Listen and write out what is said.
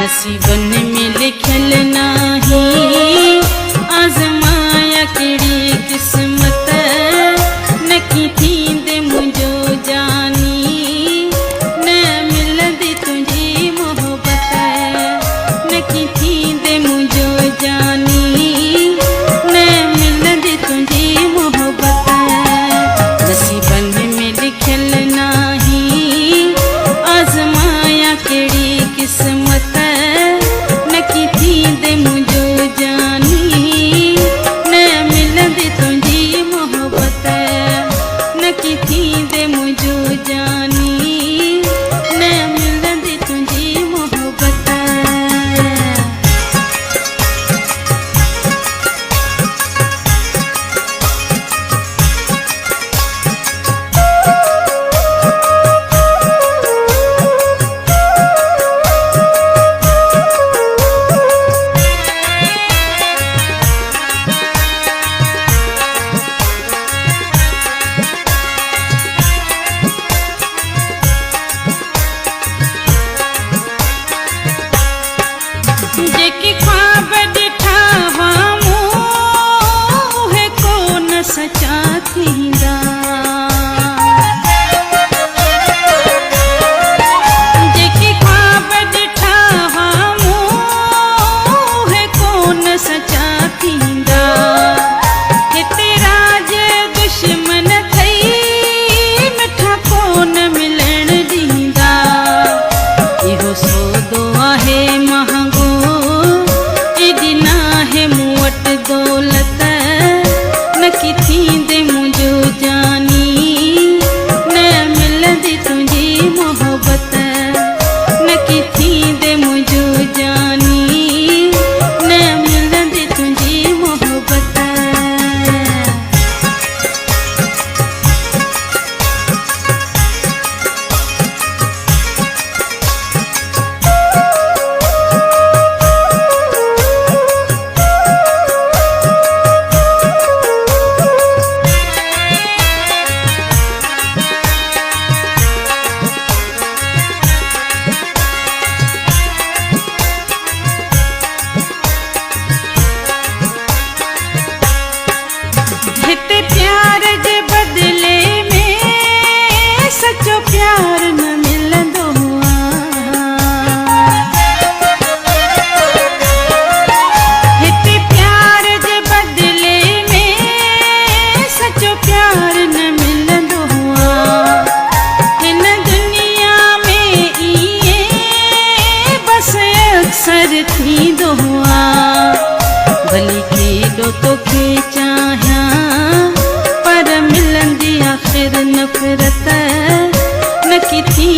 नसीबन में लिखल नाही आजमाया केड़ी किस्मत नकी थींदे मुझो जानी न मिलंदी तुझी मोहब्बत नकी थींदे मुझो जानी न मिलंदी तुझी मोहब्बत नसीबन में लिखल नाही आजमाया केड़ी किस्मत नकी थींदे मुझो जानी न मिलंदी तुझी मोहब्बत नकी थींदे मुझो जानी न मिलंदी तुझी मोहब्बत। जेके ख्वाब ॾिठा हुआ मूं उहे कोन सचा थींदा जेके ख्वाब ॾिठा हुआ मूं उहे कोन सचा थींदा हिते राज दुश्मन थई मिठा कोन मिलण ॾींदा इहो सौदो आहे महांगो दौलत नकी थींदे मुझो जानी न मिलंदी तुझी मोहब्बत नकी थींदे मुझो जानी न मिलंदी तुझी मोहब्बत। हिते प्यार जे बदले में सचो प्यार न मिलंदो हिते प्यार जे बदले में सचो प्यार न मिलंदो हिन दुनिया में इए बस अक्सर थींदो भली केॾो तोखे चाहियां पर मिलंदी आख़िर नफ़रत नकी थी